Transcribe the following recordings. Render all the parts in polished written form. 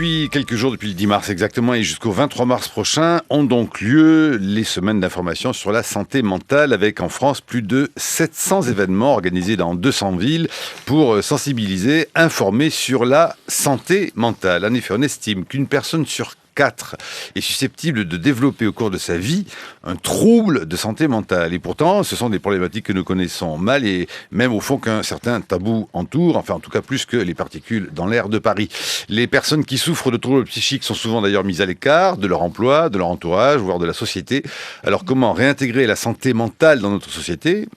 Depuis quelques jours, depuis le 10 mars exactement et jusqu'au 23 mars prochain, ont donc lieu les semaines d'information sur la santé mentale avec en France plus de 700 événements organisés dans 200 villes pour sensibiliser, informer sur la santé mentale. En effet, on estime qu'une personne sur 4 est susceptible de développer au cours de sa vie un trouble de santé mentale. Et pourtant, ce sont des problématiques que nous connaissons mal et même au fond qu'un certain tabou entoure, enfin en tout cas plus que les particules dans l'air de Paris. Les personnes qui souffrent de troubles psychiques sont souvent d'ailleurs mises à l'écart de leur emploi, de leur entourage, voire de la société. Alors comment réintégrer la santé mentale dans notre société ?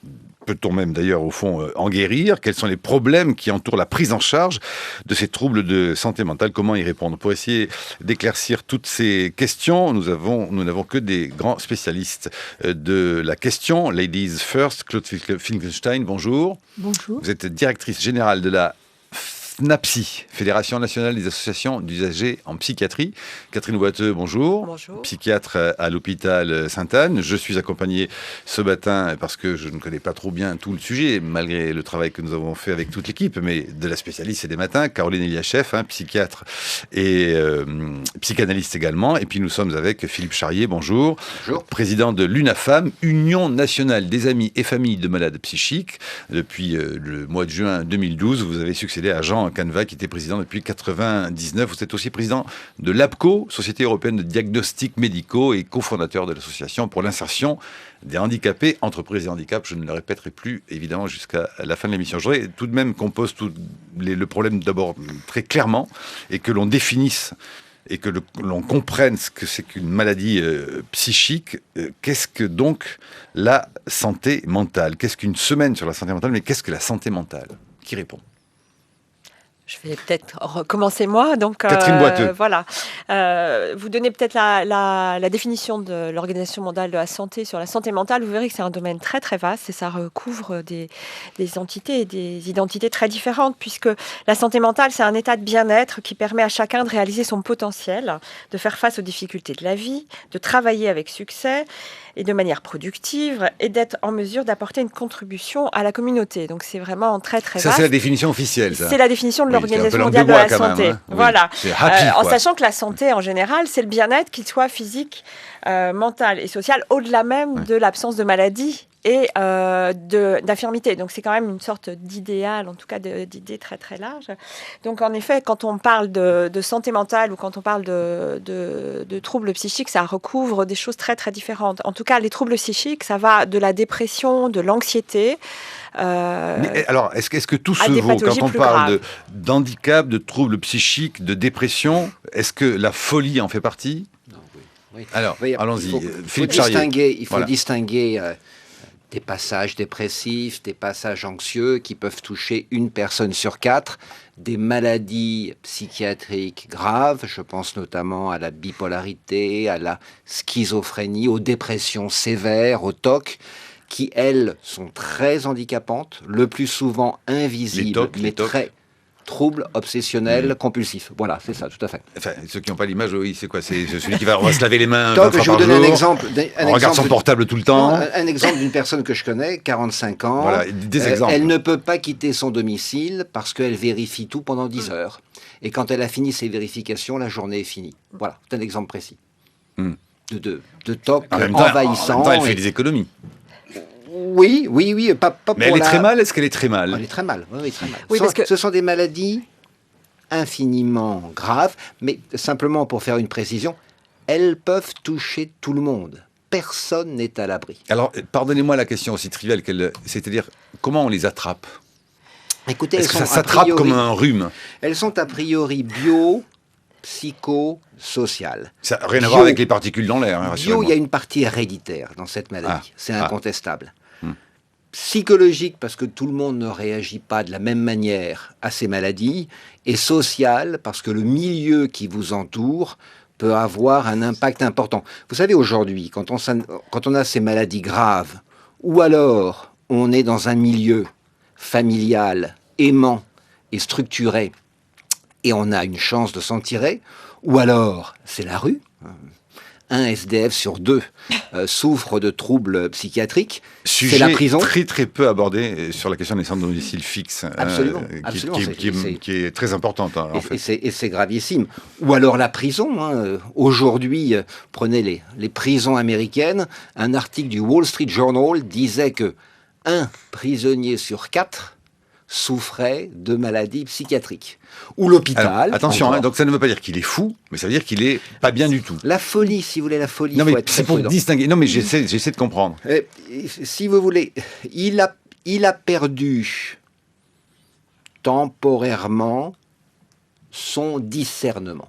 Peut-on même d'ailleurs au fond en guérir ? Quels sont les problèmes qui entourent la prise en charge de ces troubles de santé mentale ? Comment y répondre ? Pour essayer d'éclaircir toutes ces questions, nous n'avons que des grands spécialistes de la question. Ladies first, Claude Finkelstein, bonjour. Bonjour. Vous êtes directrice générale de la FNAPSI, Fédération nationale des associations d'usagers en psychiatrie. Catherine Boiteux, bonjour. Bonjour. Psychiatre à l'hôpital Sainte-Anne. Je suis accompagné ce matin, parce que je ne connais pas trop bien tout le sujet, malgré le travail que nous avons fait avec toute l'équipe, mais de la spécialiste et des matins, Caroline Eliachef, psychiatre et psychanalyste également. Et puis nous sommes avec Philippe Charrier, bonjour. Bonjour. Président de l'UNAFAM, Union nationale des amis et familles de malades psychiques. Depuis le mois de juin 2012, vous avez succédé à Jean Caneva, qui était président depuis 1999. Vous êtes aussi président de l'APCO, Société européenne de diagnostics médicaux, et cofondateur de l'association pour l'insertion des handicapés, entreprises et handicap. Je ne le répéterai plus, évidemment, jusqu'à la fin de l'émission. Je voudrais tout de même qu'on pose le problème d'abord très clairement et que l'on définisse et que l'on comprenne ce que c'est qu'une maladie psychique. Qu'est-ce que donc la santé mentale ? Qu'est-ce qu'une semaine sur la santé mentale ? Mais qu'est-ce que la santé mentale ? Qui répond ? Je vais peut-être recommencer moi. Donc, Catherine Boiteux. Voilà. Vous donnez peut-être la définition de l'Organisation mondiale de la santé sur la santé mentale. Vous verrez que c'est un domaine très très vaste et ça recouvre des entités et des identités très différentes, puisque la santé mentale, c'est un état de bien-être qui permet à chacun de réaliser son potentiel, de faire face aux difficultés de la vie, de travailler avec succès et de manière productive, et d'être en mesure d'apporter une contribution à la communauté. Donc c'est vraiment très très vaste. Ça, c'est la définition officielle, ça. C'est la définition de l'Organisation c'est un peu mondiale de langue de la bois, quand santé. même, hein. Oui, Voilà. c'est happy, En quoi. sachant que la santé, en général, c'est le bien-être, qu'il soit physique, mental et social, au-delà même de l'absence de maladie et d'infirmité. Donc c'est quand même une sorte d'idéal, en tout cas d'idée très très large. Donc en effet, quand on parle de santé mentale ou quand on parle de troubles psychiques, ça recouvre des choses très très différentes. En tout cas, les troubles psychiques, ça va de la dépression, de l'anxiété. Mais alors, est-ce que tout se des vaut quand pathologies on plus parle graves. d'handicap, de troubles psychiques, de dépression? Est-ce que la folie en fait partie? Oui. Alors, Oui, allons-y. Il Philippe Charrier. faut distinguer des passages dépressifs, des passages anxieux qui peuvent toucher une personne sur 4, des maladies psychiatriques graves, je pense notamment à la bipolarité, à la schizophrénie, aux dépressions sévères, au TOC, qui, elles, sont très handicapantes, le plus souvent invisibles, mais très troubles obsessionnels compulsifs. Voilà, c'est ça, tout à fait. Enfin, ceux qui n'ont pas l'image, oui, c'est quoi? C'est celui qui va se laver les mains 20 Donc, fois je vais par vous donner jour. un exemple. On regarde son portable tout le temps. Non, un exemple d'une personne que je connais, 45 ans. Voilà, des exemples. Elle ne peut pas quitter son domicile parce qu'elle vérifie tout pendant 10 heures. Et quand elle a fini ses vérifications, la journée est finie. Voilà, c'est un exemple précis. De TOC En même envahissant. temps, elle fait des économies. Oui, pas Mais elle est très mal. Est-ce qu'elle est très mal? Elle est très mal, oui, très mal. Oui, Ce sont des maladies infiniment graves, mais simplement pour faire une précision, elles peuvent toucher tout le monde. Personne n'est à l'abri. Alors, pardonnez-moi la question aussi triviale, c'est-à-dire, comment on les attrape? Écoutez, Est-ce que ça s'attrape comme un rhume? Elles sont a priori bio, psycho, sociales. Ça n'a rien à voir avec les particules dans l'air, Bio, il y a une partie héréditaire dans cette maladie. C'est incontestable. Hmm. Psychologique, parce que tout le monde ne réagit pas de la même manière à ces maladies. Et sociale, parce que le milieu qui vous entoure peut avoir un impact important. Vous savez, aujourd'hui, quand on a ces maladies graves, ou alors on est dans un milieu familial, aimant et structuré, et on a une chance de s'en tirer, ou alors c'est la rue. un SDF sur 2 souffre de troubles psychiatriques. Sujet c'est la prison. très très peu abordé sur la question des centres de domicile fixe, Absolument. qui est très importante en fait. Et c'est gravissime. Ou alors la prison. Aujourd'hui, prenez les prisons américaines. Un article du Wall Street Journal disait que 1 prisonnier sur 4 souffrait de maladies psychiatriques. Ou l'hôpital. Attention, donc ça ne veut pas dire qu'il est fou, mais ça veut dire qu'il est pas bien du tout. La folie, si vous voulez, la folie. Non, mais faut c'est être pour prudent. distinguer. Non, mais j'essaie de comprendre. Si vous voulez, il a perdu temporairement son discernement.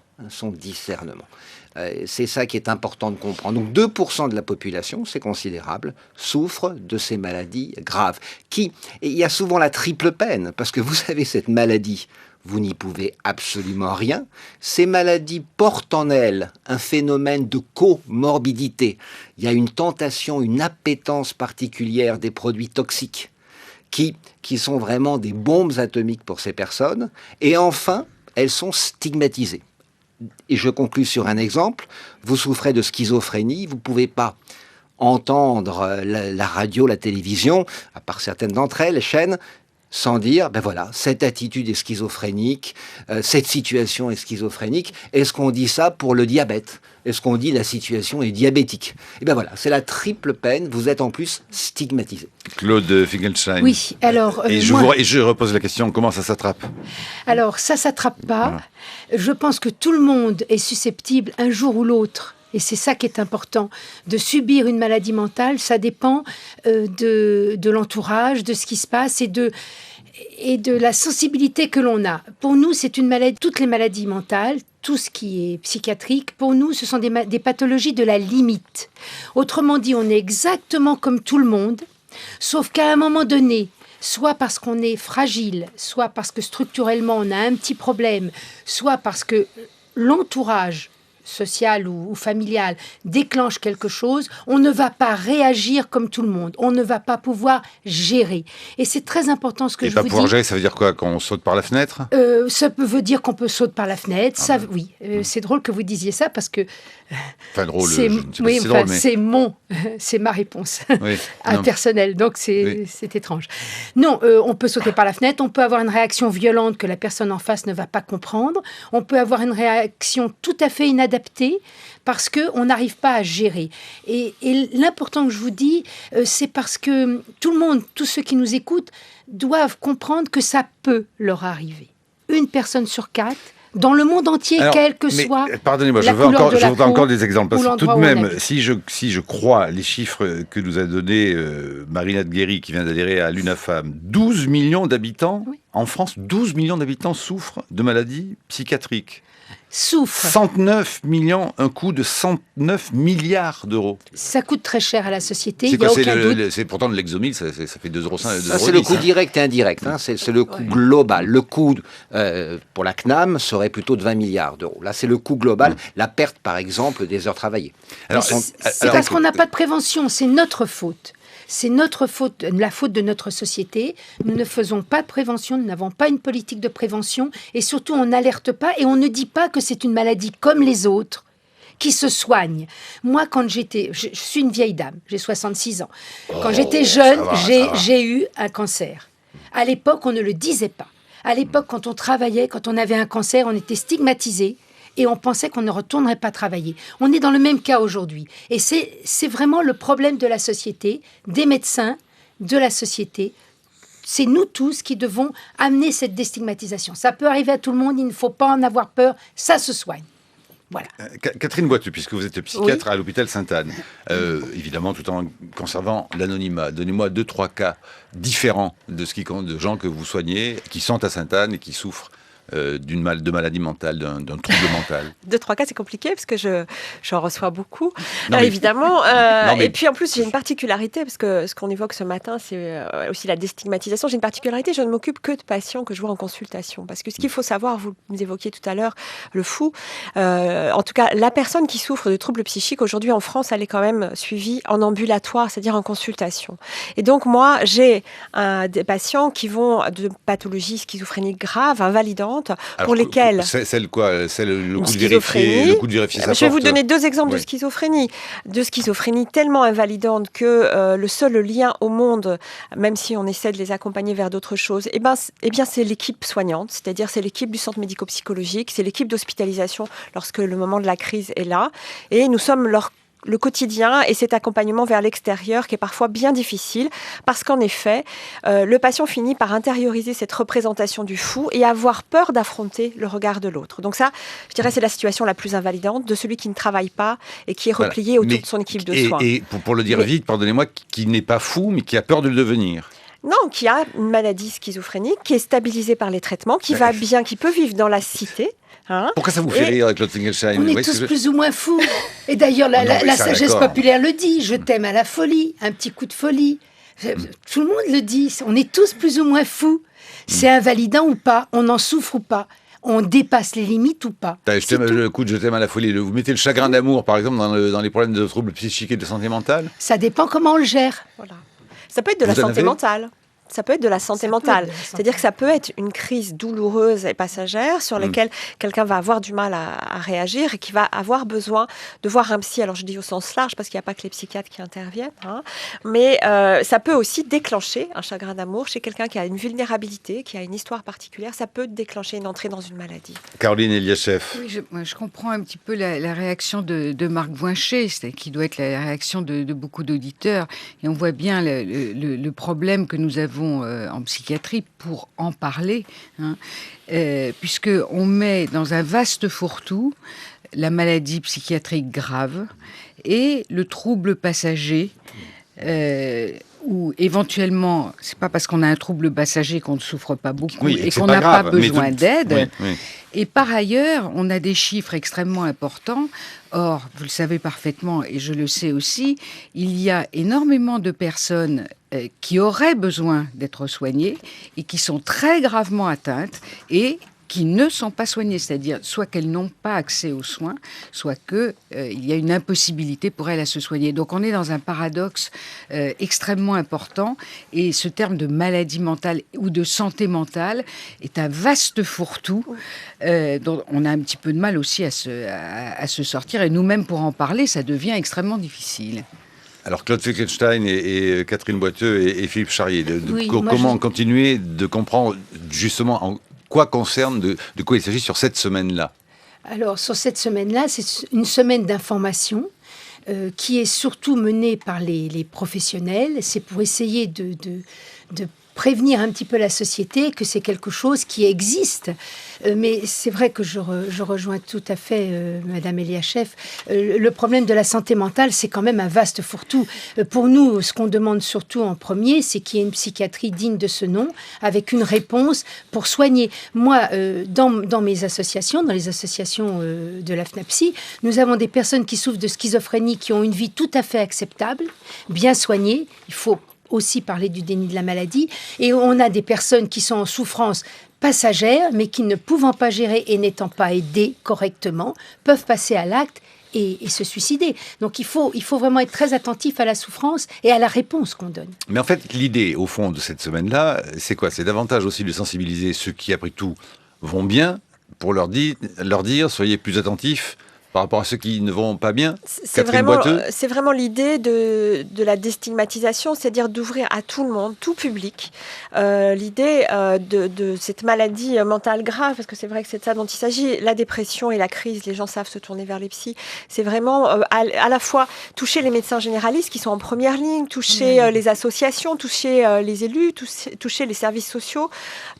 C'est ça qui est important de comprendre. Donc 2% de la population, c'est considérable, souffre de ces maladies graves. Et il y a souvent la triple peine, parce que vous avez cette maladie, vous n'y pouvez absolument rien. Ces maladies portent en elles un phénomène de comorbidité. Il y a une tentation, une appétence particulière des produits toxiques, qui sont vraiment des bombes atomiques pour ces personnes. Et enfin, elles sont stigmatisées. Et je conclus sur un exemple. Vous souffrez de schizophrénie, vous ne pouvez pas entendre la radio, la télévision, à part certaines d'entre elles, les chaînes, sans dire, ben voilà, cette attitude est schizophrénique, cette situation est schizophrénique. Est-ce qu'on dit ça pour le diabète ? Est-ce qu'on dit la situation est diabétique ? Et ben voilà, c'est la triple peine, vous êtes en plus stigmatisé. Claude Finkelstein. Oui, alors... Et je repose la question, comment ça s'attrape ? Alors, ça ne s'attrape pas. Voilà. Je pense que tout le monde est susceptible, un jour ou l'autre, et c'est ça qui est important, de subir une maladie mentale. Ça dépend de l'entourage, de ce qui se passe et de la sensibilité que l'on a. Pour nous, c'est une maladie, toutes les maladies mentales, tout ce qui est psychiatrique, pour nous, ce sont des pathologies de la limite. Autrement dit, on est exactement comme tout le monde, sauf qu'à un moment donné, soit parce qu'on est fragile, soit parce que structurellement on a un petit problème, soit parce que l'entourage social ou familial déclenche quelque chose, on ne va pas réagir comme tout le monde. On ne va pas pouvoir gérer. Et c'est très important ce que je vous dis. Et pas pouvoir gérer, ça veut dire quoi ? Qu'on saute par la fenêtre ? Ça veut dire qu'on peut sauter par la fenêtre. Ça, oui, c'est drôle que vous disiez ça parce que... Enfin, drôle, c'est ma réponse personnelle. Donc, c'est étrange. Non, on peut sauter par la fenêtre. On peut avoir une réaction violente que la personne en face ne va pas comprendre. On peut avoir une réaction tout à fait inadaptée parce qu'on n'arrive pas à gérer. Et l'important que je vous dis, c'est parce que tout le monde, tous ceux qui nous écoutent, doivent comprendre que ça peut leur arriver. 1 personne sur 4, dans le monde entier, quel que soit. Pardonnez-moi, je veux encore des exemples. Parce que tout de même, si je crois les chiffres que nous a donnés Marinette Guéry, qui vient d'adhérer à l'UNAFAM, 12 millions d'habitants en France, 12 millions d'habitants souffrent de maladies psychiatriques. 109 millions, un coût de 109 milliards d'euros. Ça coûte très cher à la société. C'est pourtant de l'exomil, ça fait 2,5 €. C'est le coût direct et indirect. C'est le coût global. Le coût pour la CNAM serait plutôt de 20 milliards d'euros. Là, c'est le coût global. La perte, par exemple, des heures travaillées. C'est parce qu'on n'a pas de prévention. C'est notre faute. C'est notre faute, la faute de notre société. Nous ne faisons pas de prévention, nous n'avons pas une politique de prévention et surtout on n'alerte pas et on ne dit pas que c'est une maladie comme les autres qui se soigne. Moi, quand je suis une vieille dame, j'ai 66 ans. Quand j'étais jeune, j'ai eu un cancer. À l'époque, on ne le disait pas. À l'époque, quand on travaillait, quand on avait un cancer, on était stigmatisé. Et on pensait qu'on ne retournerait pas travailler. On est dans le même cas aujourd'hui. Et c'est vraiment le problème de la société, des médecins, de la société. C'est nous tous qui devons amener cette déstigmatisation. Ça peut arriver à tout le monde, il ne faut pas en avoir peur, ça se soigne. Voilà. Catherine Boiteux, puisque vous êtes psychiatre à l'hôpital Sainte-Anne, évidemment tout en conservant l'anonymat, donnez-moi 2-3 cas différents de gens que vous soignez, qui sont à Sainte-Anne et qui souffrent de maladie mentale, d'un trouble mental. 2-3 cas, c'est compliqué parce que j'en reçois beaucoup, évidemment. Et puis en plus, j'ai une particularité, parce que ce qu'on évoque ce matin, c'est aussi la déstigmatisation. J'ai une particularité, je ne m'occupe que de patients que je vois en consultation. Parce que ce qu'il faut savoir, vous évoquiez tout à l'heure le fou, en tout cas, la personne qui souffre de troubles psychiques, aujourd'hui en France, elle est quand même suivie en ambulatoire, c'est-à-dire en consultation. Et donc moi, j'ai des patients qui vont de pathologies schizophréniques graves, invalidantes, invalidantes, Alors, pour lesquelles... Celle quoi? Celle le coup de schizophrénie. vérifier, le coup de vérifier sa Je vais vous porte. donner 2 exemples de Oui. schizophrénie. De schizophrénie tellement invalidante que le seul lien au monde, même si on essaie de les accompagner vers d'autres choses, eh bien c'est l'équipe soignante, c'est-à-dire c'est l'équipe du centre médico-psychologique, c'est l'équipe d'hospitalisation lorsque le moment de la crise est là. Et nous sommes le quotidien et cet accompagnement vers l'extérieur qui est parfois bien difficile parce qu'en effet, le patient finit par intérioriser cette représentation du fou et avoir peur d'affronter le regard de l'autre. Donc ça, je dirais, c'est la situation la plus invalidante de celui qui ne travaille pas et qui est replié autour de son équipe de soins. Et pour le dire vite, pardonnez-moi, qui n'est pas fou, mais qui a peur de le devenir. Non, qui a une maladie schizophrénique, qui est stabilisée par les traitements, qui va bien, qui peut vivre dans la cité. Hein. Pourquoi ça vous fait rire, Claude Finkelstein? On est tous plus ou moins fous. Et d'ailleurs, la sagesse populaire le dit, je t'aime à la folie, un petit coup de folie. Tout le monde le dit, on est tous plus ou moins fous. C'est invalidant ou pas, on en souffre ou pas, on dépasse les limites ou pas. Je t'aime à la folie. Vous mettez le chagrin d'amour, par exemple, dans les problèmes de troubles psychiques et de santé mentale? Ça dépend comment on le gère. Voilà. Ça peut être de la santé mentale. Ça peut être de la santé mentale. C'est-à-dire que ça peut être une crise douloureuse et passagère sur laquelle quelqu'un va avoir du mal à réagir et qui va avoir besoin de voir un psy. Alors je dis au sens large parce qu'il n'y a pas que les psychiatres qui interviennent. Hein. Mais ça peut aussi déclencher un chagrin d'amour chez quelqu'un qui a une vulnérabilité, qui a une histoire particulière. Ça peut déclencher une entrée dans une maladie. Caroline Eliachev. Oui, je comprends un petit peu la réaction de Marc Voincher, qui doit être la réaction de beaucoup d'auditeurs. Et on voit bien le problème que nous avons en psychiatrie pour en parler, hein, puisqu'on met dans un vaste fourre-tout la maladie psychiatrique grave et le trouble passager, où éventuellement, c'est pas parce qu'on a un trouble passager qu'on ne souffre pas beaucoup et qu'on n'a pas besoin d'aide. Oui. Et par ailleurs, on a des chiffres extrêmement importants. Or, vous le savez parfaitement, et je le sais aussi, il y a énormément de personnes qui auraient besoin d'être soignées et qui sont très gravement atteintes et qui ne sont pas soignées, c'est-à-dire soit qu'elles n'ont pas accès aux soins, soit qu'il y a une impossibilité pour elles à se soigner. Donc on est dans un paradoxe extrêmement important, et ce terme de maladie mentale ou de santé mentale est un vaste fourre-tout dont on a un petit peu de mal aussi à se sortir, et nous-mêmes pour en parler, ça devient extrêmement difficile. Alors Claude Finkelstein et Catherine Boiteux et Philippe Charrier, comment continuer de comprendre justement quoi concerne, de quoi il s'agit sur cette semaine-là? Alors, sur cette semaine-là, c'est une semaine d'information qui est surtout menée par les professionnels. C'est pour essayer de prévenir un petit peu la société que c'est quelque chose qui existe. Mais c'est vrai que je rejoins tout à fait Madame Eliachev. Le problème de la santé mentale, c'est quand même un vaste fourre-tout. Pour nous, ce qu'on demande surtout en premier, c'est qu'il y ait une psychiatrie digne de ce nom, avec une réponse pour soigner. Moi, dans mes associations, dans les associations de la FNAPSI, nous avons des personnes qui souffrent de schizophrénie, qui ont une vie tout à fait acceptable, bien soignée. Il faut aussi parler du déni de la maladie. Et on a des personnes qui sont en souffrance passagère, mais qui, ne pouvant pas gérer et n'étant pas aidées correctement, peuvent passer à l'acte et se suicider. Donc il faut vraiment être très attentif à la souffrance et à la réponse qu'on donne. Mais en fait, l'idée, au fond, de cette semaine-là, c'est quoi? C'est davantage aussi de sensibiliser ceux qui, après tout, vont bien, pour leur dire, soyez plus attentifs par rapport à ceux qui ne vont pas bien. C'est vraiment l'idée de la déstigmatisation, c'est-à-dire d'ouvrir à tout le monde, tout public, l'idée de cette maladie mentale grave, parce que c'est vrai que c'est de ça dont il s'agit. La dépression et la crise, les gens savent se tourner vers les psys. C'est vraiment à la fois toucher les médecins généralistes qui sont en première ligne, toucher les associations, toucher les élus, toucher les services sociaux,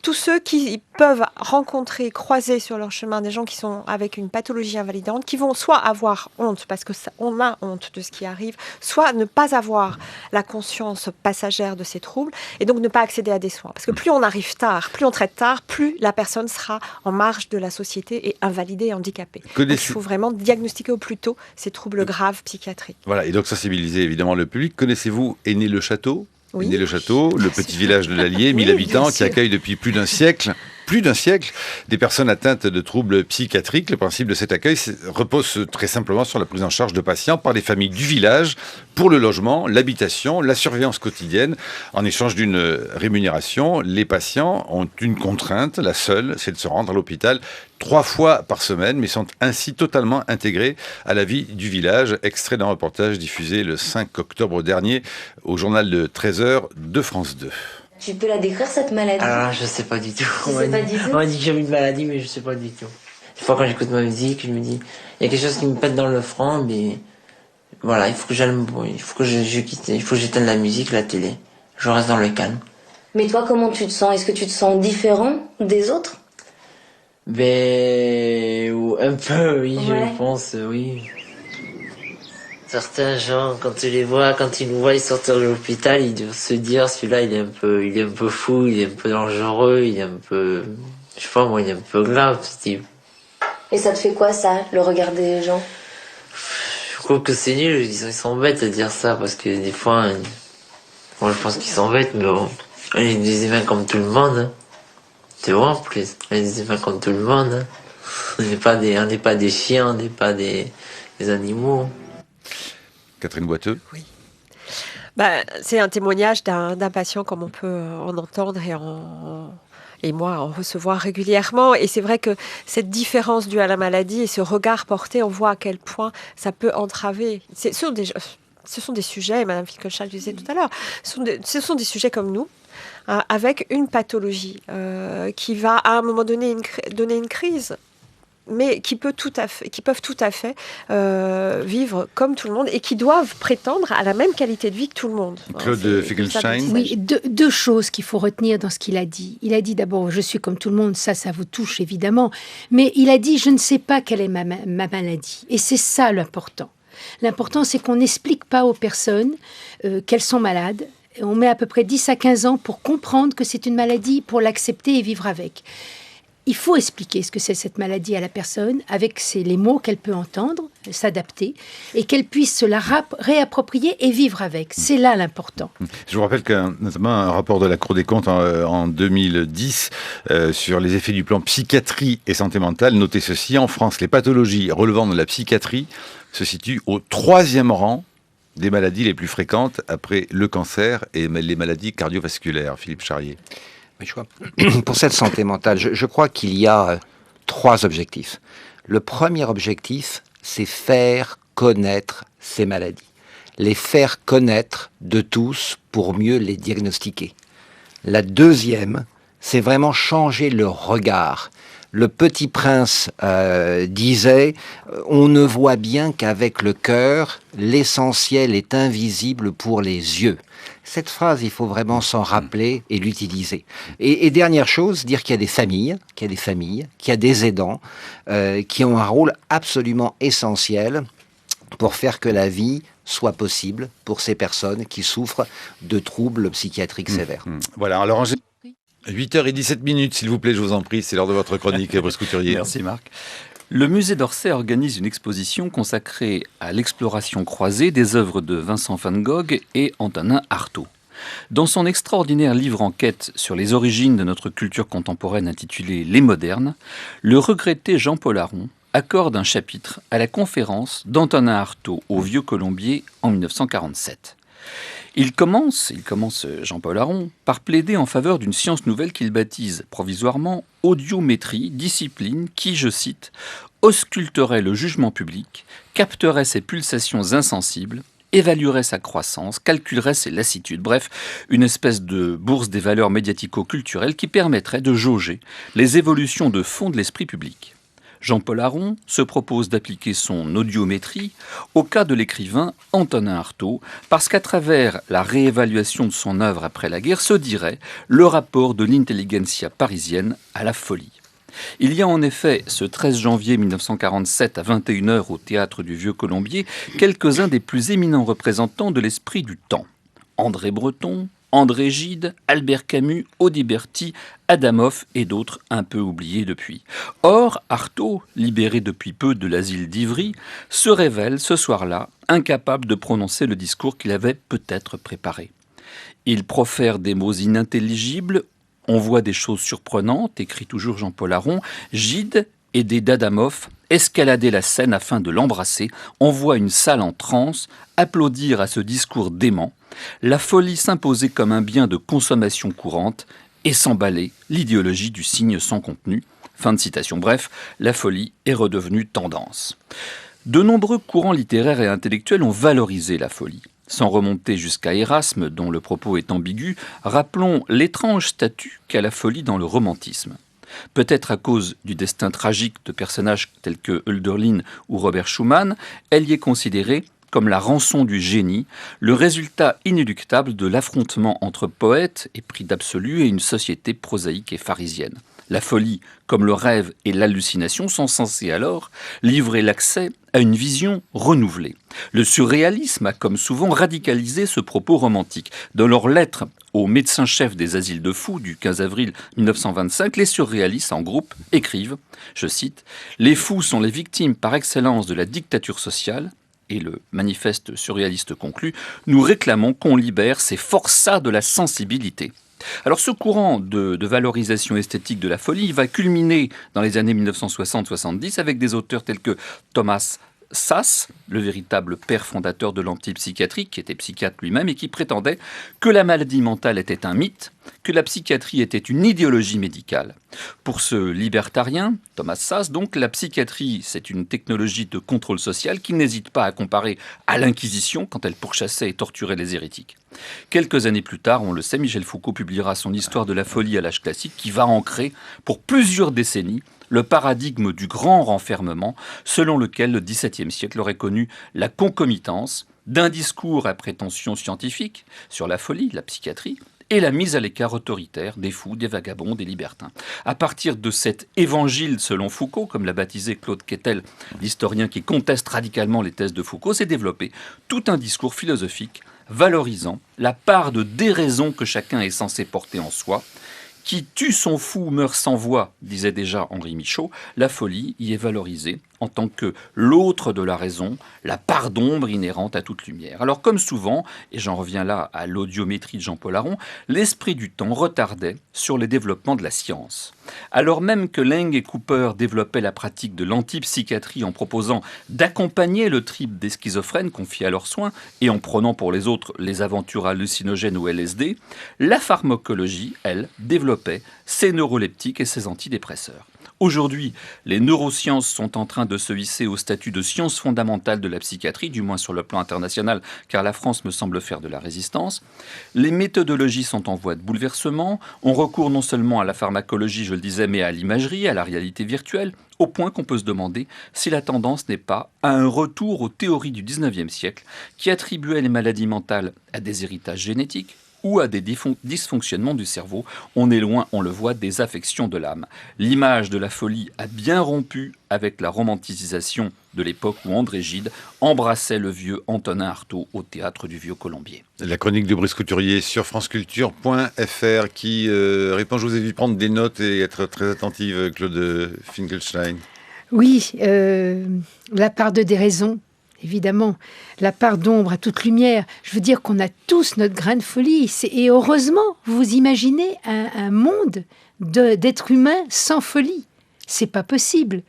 tous ceux qui peuvent rencontrer, croiser sur leur chemin des gens qui sont avec une pathologie invalidante, qui vont soit avoir honte, parce qu'on a honte de ce qui arrive, soit ne pas avoir la conscience passagère de ces troubles, et donc ne pas accéder à des soins. Parce que plus on arrive tard, plus on traite tard, plus la personne sera en marge de la société et invalidée et handicapée. Donc il faut vraiment diagnostiquer au plus tôt ces troubles graves psychiatriques. Voilà, et donc sensibiliser évidemment le public. Connaissez-vous Aîné-le-Château? Oui. Aîné-le-Château, le petit village de l'Allier, 1000 habitants, qui accueille depuis plus d'un siècle plus d'un siècle des personnes atteintes de troubles psychiatriques. Le principe de cet accueil repose très simplement sur la prise en charge de patients par les familles du village pour le logement, l'habitation, la surveillance quotidienne. En échange d'une rémunération, les patients ont une contrainte, la seule, c'est de se rendre à l'hôpital 3 fois par semaine, mais sont ainsi totalement intégrés à la vie du village. Extrait d'un reportage diffusé le 5 octobre dernier au journal de 13h de France 2. Tu peux la décrire, cette maladie? Alors, je sais pas du tout. Tu sais pas du tout? On m'a dit que j'avais une maladie, mais je sais pas du tout. Des fois, quand j'écoute ma musique, je me dis, il y a quelque chose qui me pète dans le front, mais voilà, il faut que il faut que je quitte, il faut que j'éteigne la musique, la télé. Je reste dans le calme. Mais toi, comment tu te sens? Est-ce que tu te sens différent des autres? Ben, un peu, oui, Ouais. je pense, oui. Certains gens, quand tu les vois, quand ils nous voient sortir de l'hôpital, ils doivent se dire, celui-là, il est un peu fou, il est un peu dangereux, il est un peu, je sais pas moi, il est un peu grave, ce type. Et ça te fait quoi, ça, le regard des gens? Je trouve que c'est nul, ils s'embêtent à dire ça, parce que des fois, moi je pense qu'ils s'embêtent, mais bon, on est des humains comme tout le monde, hein. C'est vrai en plus, on est des humains comme tout le monde, hein. On n'est pas des chiens, on n'est pas des animaux. Catherine Boiteux. Oui. C'est un témoignage d'un patient comme on peut en entendre et moi en recevoir régulièrement. Et c'est vrai que cette différence due à la maladie et ce regard porté, on voit à quel point ça peut entraver. Ce sont des sujets, Madame Finkelstein disait tout à l'heure, ce sont des sujets comme nous, avec une pathologie qui va à un moment donné donner une crise, mais qui peuvent tout à fait vivre comme tout le monde et qui doivent prétendre à la même qualité de vie que tout le monde. Claude Finkelstein. Oui, deux choses qu'il faut retenir dans ce qu'il a dit. Il a dit d'abord, je suis comme tout le monde, ça vous touche évidemment, mais il a dit, je ne sais pas quelle est ma maladie. Et c'est ça l'important. L'important, c'est qu'on n'explique pas aux personnes qu'elles sont malades. On met à peu près 10 à 15 ans pour comprendre que c'est une maladie, pour l'accepter et vivre avec. Il faut expliquer ce que c'est cette maladie à la personne, avec les mots qu'elle peut entendre, s'adapter, et qu'elle puisse se la réapproprier et vivre avec. C'est là l'important. Je vous rappelle notamment un rapport de la Cour des comptes en 2010 sur les effets du plan psychiatrie et santé mentale notait ceci: en France, les pathologies relevant de la psychiatrie se situent au 3e rang des maladies les plus fréquentes après le cancer et les maladies cardiovasculaires. Philippe Charrier. Oui, je crois. Pour cette santé mentale, je crois qu'il y a 3 objectifs. Le premier objectif, c'est faire connaître ces maladies. Les faire connaître de tous pour mieux les diagnostiquer. La deuxième, c'est vraiment changer le regard. Le Petit Prince disait « On ne voit bien qu'avec le cœur, l'essentiel est invisible pour les yeux ». Cette phrase, il faut vraiment s'en rappeler et l'utiliser. Et dernière chose, dire qu'il y a des familles, qu'il y a des aidants qui ont un rôle absolument essentiel pour faire que la vie soit possible pour ces personnes qui souffrent de troubles psychiatriques sévères. Voilà, alors 8h17, s'il vous plaît, je vous en prie, c'est l'heure de votre chronique, Brice Couturier. Merci Marc. Le musée d'Orsay organise une exposition consacrée à l'exploration croisée des œuvres de Vincent van Gogh et Antonin Artaud. Dans son extraordinaire livre enquête sur les origines de notre culture contemporaine intitulé Les modernes, le regretté Jean-Paul Aron accorde un chapitre à la conférence d'Antonin Artaud au Vieux-Colombier en 1947. Il commence, Jean-Paul Aron, par plaider en faveur d'une science nouvelle qu'il baptise provisoirement audiométrie, discipline qui, je cite, ausculterait le jugement public, capterait ses pulsations insensibles, évaluerait sa croissance, calculerait ses lassitudes, bref, une espèce de bourse des valeurs médiatico-culturelles qui permettrait de jauger les évolutions de fond de l'esprit public. Jean-Paul Aron se propose d'appliquer son audiométrie au cas de l'écrivain Antonin Artaud, parce qu'à travers la réévaluation de son œuvre après la guerre se dirait le rapport de l'intelligentsia parisienne à la folie. Il y a en effet, ce 13 janvier 1947 à 21h au Théâtre du Vieux-Colombier, quelques-uns des plus éminents représentants de l'esprit du temps. André Breton, André Gide, Albert Camus, Audiberti, Adamov et d'autres un peu oubliés depuis. Or, Artaud, libéré depuis peu de l'asile d'Ivry, se révèle ce soir-là incapable de prononcer le discours qu'il avait peut-être préparé. Il profère des mots inintelligibles On voit des choses surprenantes, écrit toujours Jean-Paul Aron. Gide et des Dadamov escalader la scène afin de l'embrasser. On voit une salle en transe applaudir à ce discours dément. La folie s'imposer comme un bien de consommation courante et s'emballer l'idéologie du signe sans contenu. Fin de citation. Bref, la folie est redevenue tendance. De nombreux courants littéraires et intellectuels ont valorisé la folie. Sans remonter jusqu'à Erasme, dont le propos est ambigu, rappelons l'étrange statut qu'a la folie dans le romantisme. Peut-être à cause du destin tragique de personnages tels que Hölderlin ou Robert Schumann, elle y est considérée comme la rançon du génie, le résultat inéluctable de l'affrontement entre poètes épris d'absolu et une société prosaïque et pharisienne. La folie, comme le rêve et l'hallucination, sont censés alors livrer l'accès à une vision renouvelée. Le surréalisme a comme souvent radicalisé ce propos romantique. Dans leur lettre au médecin-chef des asiles de fous du 15 avril 1925, les surréalistes en groupe écrivent, je cite, « Les fous sont les victimes par excellence de la dictature sociale ». Et le manifeste surréaliste conclut, « Nous réclamons qu'on libère ces forçats de la sensibilité ». Alors ce courant de valorisation esthétique de la folie va culminer dans les années 1960-70 avec des auteurs tels que Thomas Szasz, le véritable père fondateur de l'antipsychiatrie, qui était psychiatre lui-même et qui prétendait que la maladie mentale était un mythe, que la psychiatrie était une idéologie médicale. Pour ce libertarien, Thomas Szasz, donc, la psychiatrie, c'est une technologie de contrôle social qu'il n'hésite pas à comparer à l'Inquisition quand elle pourchassait et torturait les hérétiques. Quelques années plus tard, on le sait, Michel Foucault publiera son Histoire de la folie à l'âge classique qui va ancrer pour plusieurs décennies le paradigme du grand renfermement selon lequel le XVIIe siècle aurait connu la concomitance d'un discours à prétention scientifique sur la folie, la psychiatrie, et la mise à l'écart autoritaire des fous, des vagabonds, des libertins. À partir de cet évangile selon Foucault, comme l'a baptisé Claude Quetel, l'historien qui conteste radicalement les thèses de Foucault, s'est développé tout un discours philosophique valorisant la part de déraison que chacun est censé porter en soi. Qui tue son fou meurt sans voix, disait déjà Henri Michaud. La folie y est valorisée en tant que l'autre de la raison, la part d'ombre inhérente à toute lumière. Alors comme souvent, et j'en reviens là à l'audiométrie de Jean-Paul Aron, l'esprit du temps retardait sur les développements de la science. Alors même que Laing et Cooper développaient la pratique de l'antipsychiatrie en proposant d'accompagner le trip des schizophrènes confiés à leurs soins et en prenant pour les autres les aventures hallucinogènes ou LSD, la pharmacologie, elle, développait ses neuroleptiques et ses antidépresseurs. Aujourd'hui, les neurosciences sont en train de se hisser au statut de science fondamentale de la psychiatrie, du moins sur le plan international, car la France me semble faire de la résistance. Les méthodologies sont en voie de bouleversement. On recourt non seulement à la pharmacologie, je le disais, mais à l'imagerie, à la réalité virtuelle, au point qu'on peut se demander si la tendance n'est pas à un retour aux théories du XIXe siècle qui attribuaient les maladies mentales à des héritages génétiques ou à des dysfonctionnements du cerveau. On est loin, on le voit, des affections de l'âme. L'image de la folie a bien rompu avec la romanticisation de l'époque où André Gide embrassait le vieux Antonin Artaud au théâtre du Vieux-Colombier. La chronique de Brice Couturier sur franceculture.fr qui répond, je vous ai vu prendre des notes et être très attentive, Claude Finkelstein. Oui, la part de déraison. Évidemment, la part d'ombre à toute lumière. Je veux dire qu'on a tous notre grain de folie. Et heureusement, vous imaginez un monde d'êtres humains sans folie. C'est pas possible.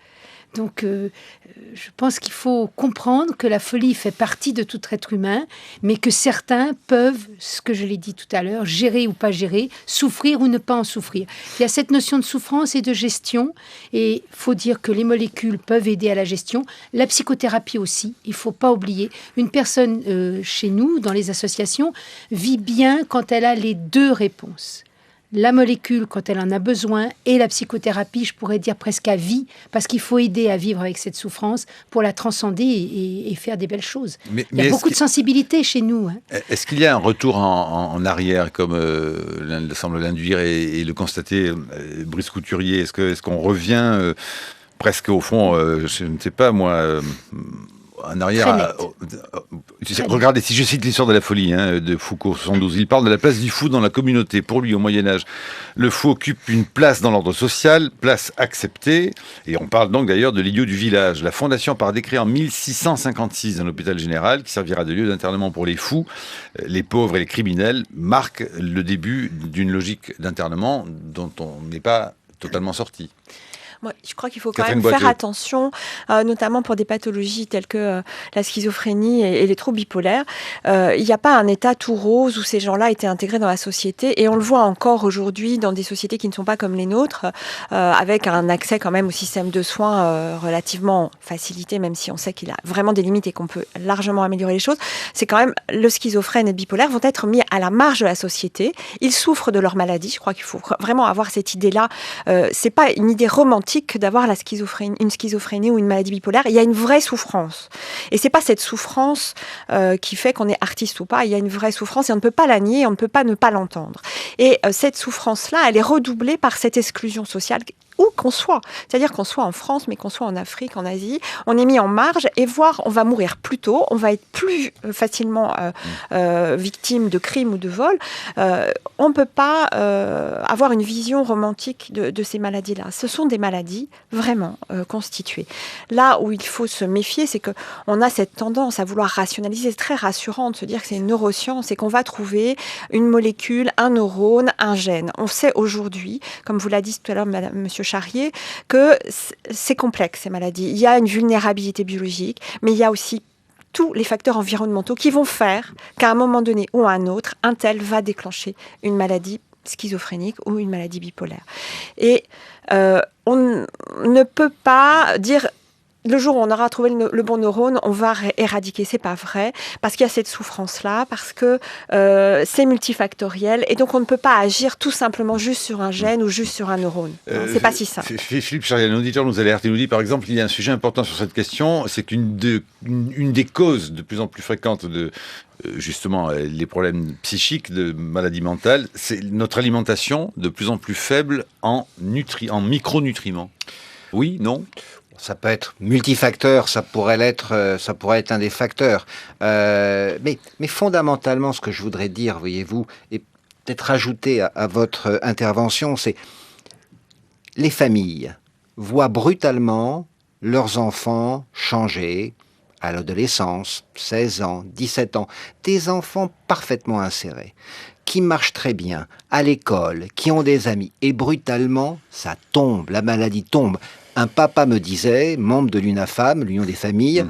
Donc, je pense qu'il faut comprendre que la folie fait partie de tout être humain, mais que certains peuvent, ce que je l'ai dit tout à l'heure, gérer ou pas gérer, souffrir ou ne pas en souffrir. Il y a cette notion de souffrance et de gestion, et il faut dire que les molécules peuvent aider à la gestion. La psychothérapie aussi, il ne faut pas oublier. Une personne chez nous, dans les associations, vit bien quand elle a les deux réponses. La molécule quand elle en a besoin et la psychothérapie, je pourrais dire presque à vie, parce qu'il faut aider à vivre avec cette souffrance pour la transcender et faire des belles choses. Il y a beaucoup de sensibilité chez nous. Est-ce qu'il y a un retour en arrière, comme semble l'induire et le constater Brice Couturier? Est-ce qu'on revient presque au fond, je ne sais pas moi... en arrière, Regardez, si je cite l'histoire de la folie de Foucault, 72, il parle de la place du fou dans la communauté. Pour lui, au Moyen-Âge, le fou occupe une place dans l'ordre social, place acceptée, et on parle donc d'ailleurs de l'idiot du village. La Fondation, par décret en 1656, d'un hôpital général, qui servira de lieu d'internement pour les fous, les pauvres et les criminels, marque le début d'une logique d'internement dont on n'est pas totalement sorti. Moi, je crois qu'il faut quand même faire attention, notamment pour des pathologies telles que la schizophrénie et les troubles bipolaires. Il n'y a pas un état tout rose où ces gens-là étaient intégrés dans la société. Et on le voit encore aujourd'hui dans des sociétés qui ne sont pas comme les nôtres, avec un accès quand même au système de soins relativement facilité, même si on sait qu'il a vraiment des limites et qu'on peut largement améliorer les choses. C'est quand même le schizophrène et le bipolaire vont être mis à la marge de la société. Ils souffrent de leur maladie. Je crois qu'il faut vraiment avoir cette idée-là. C'est pas une idée romantique que d'avoir une schizophrénie ou une maladie bipolaire. Il y a une vraie souffrance. Et c'est pas cette souffrance qui fait qu'on est artiste ou pas. Il y a une vraie souffrance et on ne peut pas la nier, on ne peut pas ne pas l'entendre. Et cette souffrance-là, elle est redoublée par cette exclusion sociale où qu'on soit. C'est-à-dire qu'on soit en France, mais qu'on soit en Afrique, en Asie, on est mis en marge et on va mourir plus tôt, on va être plus facilement victime de crimes ou de vols. On ne peut pas avoir une vision romantique de ces maladies-là. Ce sont des maladies vraiment constituées. Là où il faut se méfier, c'est qu'on a cette tendance à vouloir rationaliser. C'est très rassurant de se dire que c'est une neuroscience et qu'on va trouver une molécule, un neurone, un gène. On sait aujourd'hui, comme vous l'a dit tout à l'heure Monsieur Charrier, que c'est complexe ces maladies. Il y a une vulnérabilité biologique, mais il y a aussi tous les facteurs environnementaux qui vont faire qu'à un moment donné ou à un autre, un tel va déclencher une maladie schizophrénique ou une maladie bipolaire. Et on ne peut pas dire le jour où on aura trouvé le bon neurone, on va éradiquer. C'est pas vrai, parce qu'il y a cette souffrance-là, parce que c'est multifactoriel, et donc on ne peut pas agir tout simplement juste sur un gène ou juste sur un neurone. C'est pas si simple. Philippe Charrier, un auditeur nous alerte et nous dit, par exemple, il y a un sujet important sur cette question, c'est qu'une des causes de plus en plus fréquentes de justement les problèmes psychiques, de maladies mentales, c'est notre alimentation de plus en plus faible en micronutriments. Oui, non ? Ça peut être multifacteur, ça pourrait être un des facteurs. Mais fondamentalement, ce que je voudrais dire, voyez-vous, et peut-être rajouter à votre intervention, c'est les familles voient brutalement leurs enfants changer à l'adolescence, 16 ans, 17 ans, des enfants parfaitement insérés, qui marchent très bien à l'école, qui ont des amis, et brutalement, ça tombe, la maladie tombe. Un papa me disait, membre de l'UNAFAM, l'Union des familles,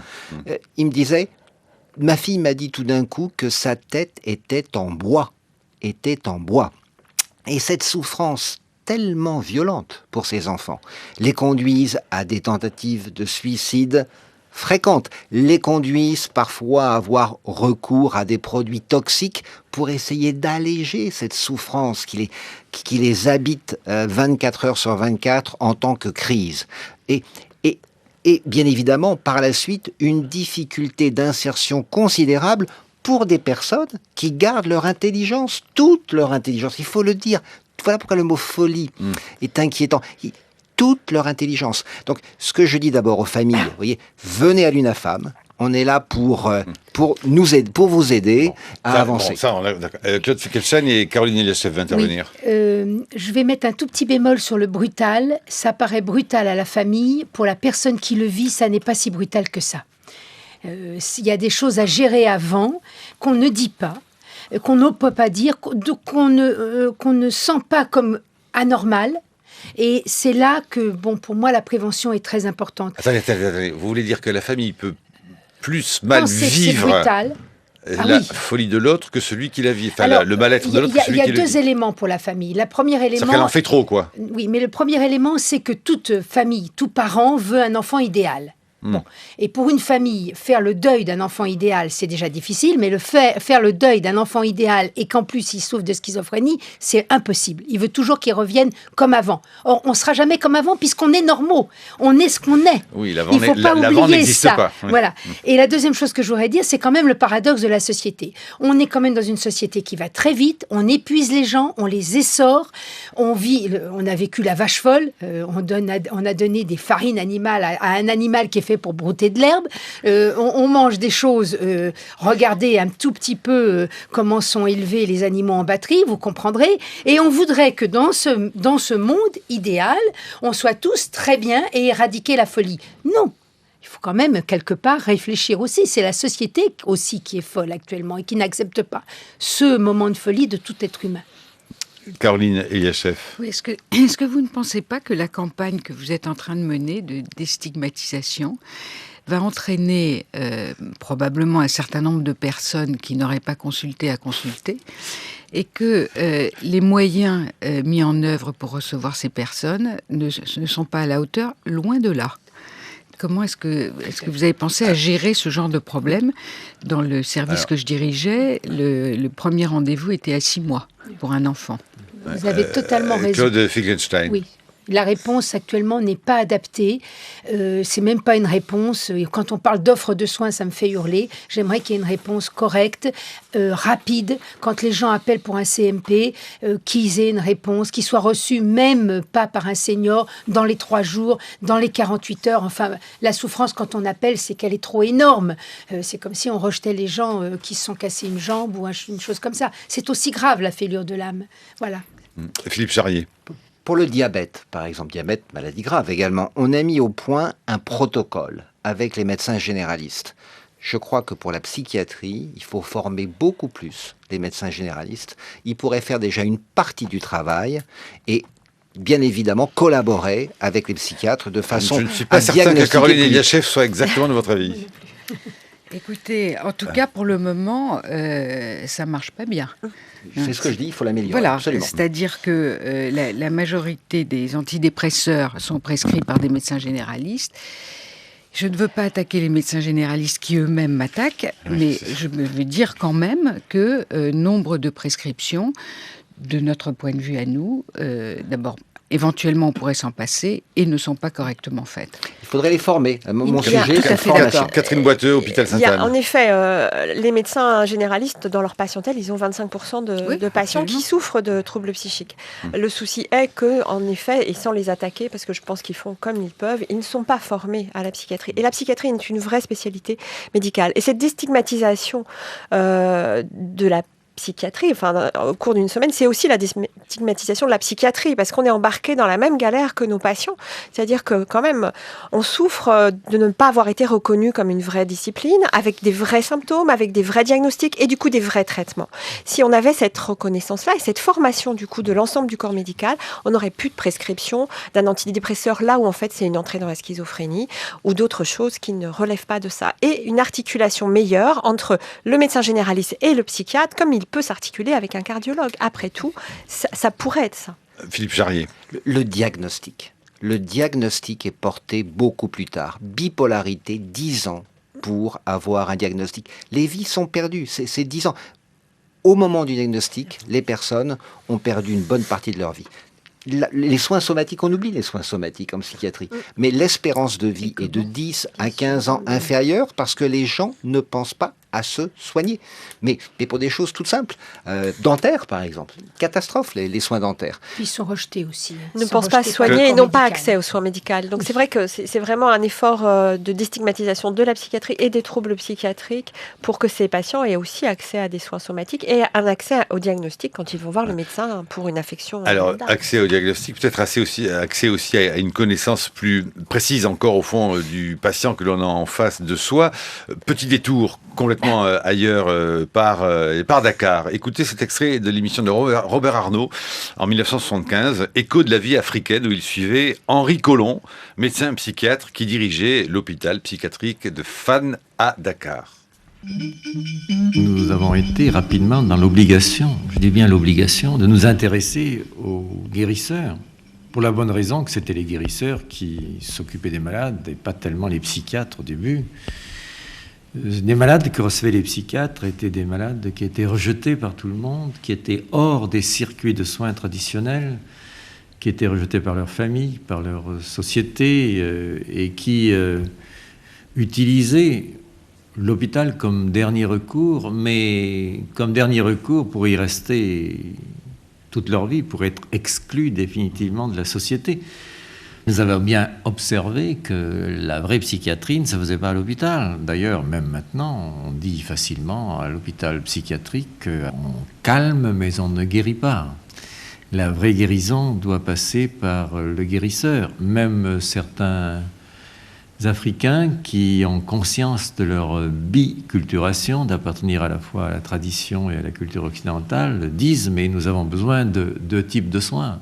il me disait, ma fille m'a dit tout d'un coup que sa tête était en bois. Et cette souffrance tellement violente pour ces enfants les conduisent à des tentatives de suicide fréquentes, les conduisent parfois à avoir recours à des produits toxiques pour essayer d'alléger cette souffrance qui les habite 24 heures sur 24 en tant que crise. Et bien évidemment, par la suite, une difficulté d'insertion considérable pour des personnes qui gardent leur intelligence, toute leur intelligence, il faut le dire. Voilà pourquoi le mot folie est inquiétant. Toute leur intelligence. Donc, ce que je dis d'abord aux familles, vous voyez, venez à l'UNAFAM. On est là pour nous aider, pour vous aider à avancer. Claude Finkelstein et Caroline Eliachev vont intervenir. Oui. Je vais mettre un tout petit bémol sur le brutal. Ça paraît brutal à la famille. Pour la personne qui le vit, ça n'est pas si brutal que ça. Il y a des choses à gérer avant qu'on ne dit pas, qu'on ne peut pas dire, qu'on ne sent pas comme anormal. Et c'est là que, pour moi, la prévention est très importante. Attendez. Vous voulez dire que la famille peut plus mal vivre la folie de l'autre que celui qui la vit, le mal-être de l'autre que celui qui le vit. Il y a deux éléments pour la famille. Le premier élément... C'est qu'elle en fait trop, quoi. Oui, mais le premier élément, c'est que toute famille, tout parent veut un enfant idéal. Bon. Et pour une famille, faire le deuil d'un enfant idéal, c'est déjà difficile, mais faire le deuil d'un enfant idéal et qu'en plus il souffre de schizophrénie, c'est impossible. Il veut toujours qu'il revienne comme avant. Or, on ne sera jamais comme avant puisqu'on est normaux. On est ce qu'on est. Oui, il ne faut pas oublier ça. Pas. Oui. Voilà. Et la deuxième chose que je voudrais dire, c'est quand même le paradoxe de la société. On est quand même dans une société qui va très vite, on épuise les gens, on les essore, on a vécu la vache folle, on a donné des farines animales à un animal qui est fait pour brouter de l'herbe. On mange des choses, regardez un tout petit peu comment sont élevés les animaux en batterie, vous comprendrez. Et on voudrait que dans ce monde idéal, on soit tous très bien et éradiquer la folie. Non. Il faut quand même quelque part réfléchir aussi. C'est la société aussi qui est folle actuellement et qui n'accepte pas ce moment de folie de tout être humain. Caroline Eliachev. Oui, est-ce que vous ne pensez pas que la campagne que vous êtes en train de mener de déstigmatisation va entraîner probablement un certain nombre de personnes qui n'auraient pas consulté à consulter, et que les moyens mis en œuvre pour recevoir ces personnes ne sont pas à la hauteur, loin de là? Comment est-ce que vous avez pensé à gérer ce genre de problème? Dans le service que je dirigeais, le premier rendez-vous était à 6 mois pour un enfant. Vous avez totalement raison. Claude Finkelstein. Oui. La réponse actuellement n'est pas adaptée. C'est même pas une réponse. Quand on parle d'offre de soins, ça me fait hurler. J'aimerais qu'il y ait une réponse correcte, rapide. Quand les gens appellent pour un CMP, qu'ils aient une réponse, qui soit reçue même pas par un senior dans les 3 jours, dans les 48 heures. Enfin, la souffrance quand on appelle, c'est qu'elle est trop énorme. C'est comme si on rejetait les gens qui se sont cassés une jambe ou une chose comme ça. C'est aussi grave, la fêlure de l'âme. Voilà. Philippe Charrier. Pour le diabète, par exemple, diabète, maladie grave également, on a mis au point un protocole avec les médecins généralistes. Je crois que pour la psychiatrie, il faut former beaucoup plus les médecins généralistes. Ils pourraient faire déjà une partie du travail et bien évidemment collaborer avec les psychiatres de façon à Je ne suis pas certain que Caroline Eliachev soit exactement de votre avis. Écoutez, en tout cas, pour le moment, ça ne marche pas bien. C'est ce que je dis, il faut l'améliorer. Voilà, absolument. c'est-à-dire que la majorité des antidépresseurs sont prescrits par des médecins généralistes. Je ne veux pas attaquer les médecins généralistes qui eux-mêmes m'attaquent, mais je veux dire quand même que nombre de prescriptions, de notre point de vue à nous, d'abord, éventuellement on pourrait s'en passer et ne sont pas correctement faites. Il faudrait les former. Mon sujet, c'est la formation. Catherine Boiteux, hôpital Sainte-Anne. En effet, les médecins généralistes, dans leur patientèle, ils ont 25% de patients qui souffrent de troubles psychiques. Le souci est que, en effet, et sans les attaquer, parce que je pense qu'ils font comme ils peuvent, ils ne sont pas formés à la psychiatrie. Et la psychiatrie est une vraie spécialité médicale. Et cette déstigmatisation de la psychiatrie, enfin, au cours d'une semaine, c'est aussi la stigmatisation de la psychiatrie, parce qu'on est embarqué dans la même galère que nos patients. C'est-à-dire que, quand même, on souffre de ne pas avoir été reconnu comme une vraie discipline, avec des vrais symptômes, avec des vrais diagnostics et du coup des vrais traitements. Si on avait cette reconnaissance-là et cette formation du coup de l'ensemble du corps médical, on n'aurait plus de prescription d'un antidépresseur là où en fait c'est une entrée dans la schizophrénie ou d'autres choses qui ne relèvent pas de ça. Et une articulation meilleure entre le médecin généraliste et le psychiatre, comme il peut s'articuler avec un cardiologue. Après tout, ça pourrait être ça. Philippe Charrier. Le diagnostic. Le diagnostic est porté beaucoup plus tard. Bipolarité, 10 ans pour avoir un diagnostic. Les vies sont perdues, c'est 10 ans. Au moment du diagnostic, les personnes ont perdu une bonne partie de leur vie. Les soins somatiques, on oublie les soins somatiques en psychiatrie, mais l'espérance de vie est de 10 à 15 ans inférieure parce que les gens ne pensent pas à se soigner. Mais pour des choses toutes simples. Dentaires, par exemple. Catastrophe, les soins dentaires. Puis ils sont rejetés aussi. Ne pensent pas à se soigner et n'ont pas accès aux soins médicaux. Donc c'est vrai que c'est vraiment un effort de déstigmatisation de la psychiatrie et des troubles psychiatriques pour que ces patients aient aussi accès à des soins somatiques et un accès au diagnostic quand ils vont voir le médecin pour une affection. Alors, accès au diagnostic, peut-être accès aussi à une connaissance plus précise encore au fond du patient que l'on a en face de soi. Petit détour complètement ailleurs par Dakar. Écoutez cet extrait de l'émission de Robert Arnault en 1975, Écho de la vie africaine, où il suivait Henri Collomb, médecin psychiatre qui dirigeait l'hôpital psychiatrique de Fann à Dakar. Nous avons été rapidement dans l'obligation, je dis bien l'obligation, de nous intéresser aux guérisseurs, pour la bonne raison que c'était les guérisseurs qui s'occupaient des malades et pas tellement les psychiatres au début. Les malades que recevaient les psychiatres étaient des malades qui étaient rejetés par tout le monde, qui étaient hors des circuits de soins traditionnels, qui étaient rejetés par leur famille, par leur société, et qui utilisaient l'hôpital comme dernier recours, mais comme dernier recours pour y rester toute leur vie, pour être exclus définitivement de la société. Nous avons bien observé que la vraie psychiatrie ne se faisait pas à l'hôpital. D'ailleurs, même maintenant, on dit facilement à l'hôpital psychiatrique qu'on calme, mais on ne guérit pas. La vraie guérison doit passer par le guérisseur. Même certains Africains qui ont conscience de leur biculturation, d'appartenir à la fois à la tradition et à la culture occidentale, disent « mais nous avons besoin de deux types de soins ».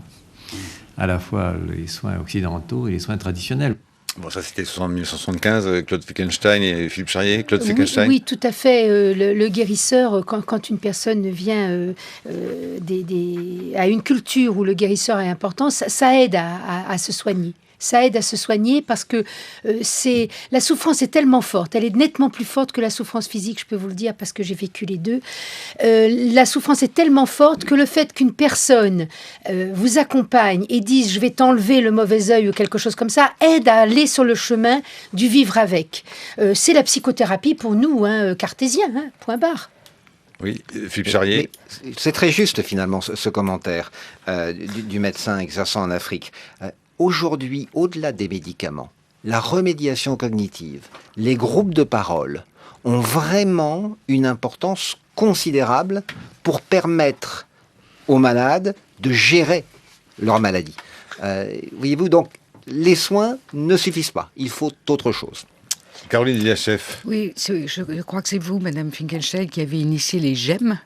À la fois les soins occidentaux et les soins traditionnels. Bon, ça c'était 1975, Claude Fickenstein et Philippe Charrier. Claude Fickenstein. Oui, tout à fait. Le guérisseur, quand une personne vient à une culture où le guérisseur est important, ça aide à se soigner. Ça aide à se soigner parce que la souffrance est tellement forte, elle est nettement plus forte que la souffrance physique, je peux vous le dire parce que j'ai vécu les deux. La souffrance est tellement forte que le fait qu'une personne vous accompagne et dise je vais t'enlever le mauvais œil ou quelque chose comme ça, aide à aller sur le chemin du vivre avec. C'est la psychothérapie pour nous, cartésien, point barre. Oui, Philippe Charrier. C'est très juste finalement ce commentaire du médecin exerçant en Afrique. Aujourd'hui, au-delà des médicaments, la remédiation cognitive, les groupes de parole ont vraiment une importance considérable pour permettre aux malades de gérer leur maladie. Voyez-vous, donc, les soins ne suffisent pas. Il faut autre chose. Caroline Diachef. Oui, je crois que c'est vous, Madame Finkelstein, qui avez initié les GEM.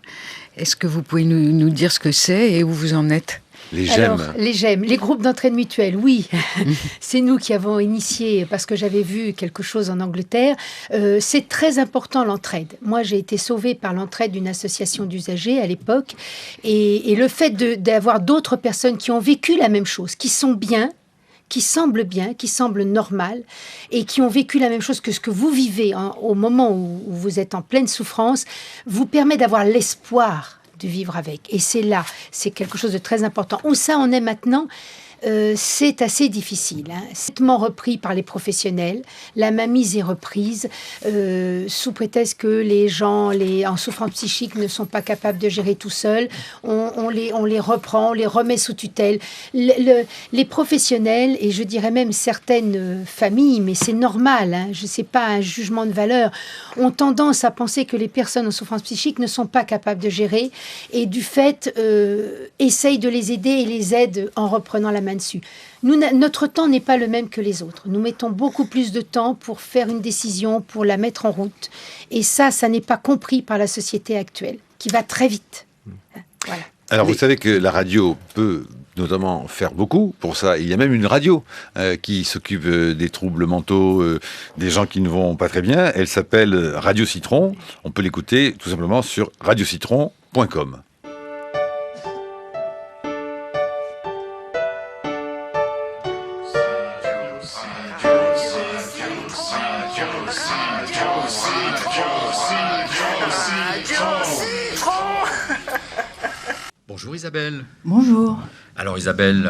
Est-ce que vous pouvez nous dire ce que c'est et où vous en êtes ? Les GEM. Alors, les GEM, les groupes d'entraide mutuelle, oui. C'est nous qui avons initié, parce que j'avais vu quelque chose en Angleterre. C'est très important l'entraide. Moi, j'ai été sauvée par l'entraide d'une association d'usagers à l'époque. Et le fait d'avoir d'autres personnes qui ont vécu la même chose, qui sont bien, qui semblent bien, qui semblent normales, et qui ont vécu la même chose que ce que vous vivez au moment où vous êtes en pleine souffrance, vous permet d'avoir l'espoir de vivre avec. Et c'est quelque chose de très important. Où ça en est maintenant, c'est assez difficile. C'est complètement repris par les professionnels. La mainmise est reprise sous prétexte que les gens en souffrance psychique ne sont pas capables de gérer tout seuls. On les reprend, on les remet sous tutelle. Les professionnels, et je dirais même certaines familles, mais c'est normal, je ne sais pas, un jugement de valeur, ont tendance à penser que les personnes en souffrance psychique ne sont pas capables de gérer et du fait essayent de les aider et les aident en reprenant la main dessus. Notre temps n'est pas le même que les autres. Nous mettons beaucoup plus de temps pour faire une décision, pour la mettre en route. Et ça n'est pas compris par la société actuelle, qui va très vite. Voilà. Alors, vous savez que la radio peut notamment faire beaucoup pour ça. Il y a même une radio qui s'occupe des troubles mentaux, des gens qui ne vont pas très bien. Elle s'appelle Radio Citron. On peut l'écouter tout simplement sur radiocitron.com. Bonjour Isabelle. Bonjour. Alors Isabelle,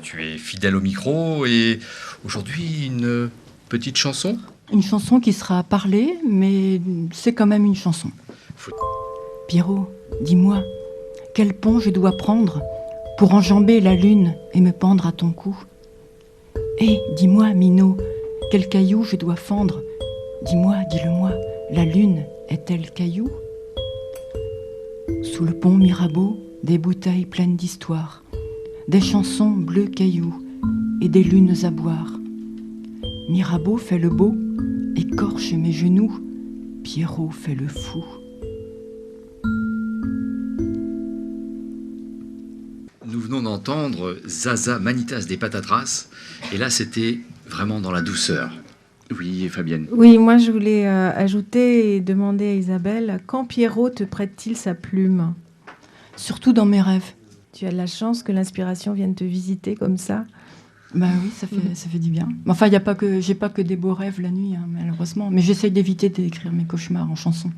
tu es fidèle au micro et aujourd'hui une petite chanson ? Une chanson qui sera parlée, mais c'est quand même une chanson. Pierrot, dis-moi, quel pont je dois prendre pour enjamber la lune et me pendre à ton cou ? Eh, dis-moi, Minot, quel caillou je dois fendre ? Dis-moi, dis-le-moi, la lune est-elle caillou ? Sous le pont Mirabeau, des bouteilles pleines d'histoire, des chansons bleu caillou et des lunes à boire. Mirabeau fait le beau, écorche mes genoux, Pierrot fait le fou. Nous venons d'entendre Zaza Manitas des Patatras et là c'était vraiment dans la douceur. Oui, Fabienne. Oui, moi je voulais ajouter et demander à Isabelle, quand Pierrot te prête-t-il sa plume ? Surtout dans mes rêves. Tu as de la chance que l'inspiration vienne te visiter comme ça. Bah oui, ça fait du bien. Enfin, j'ai pas que des beaux rêves la nuit, malheureusement. Mais j'essaye d'éviter d'écrire mes cauchemars en chanson.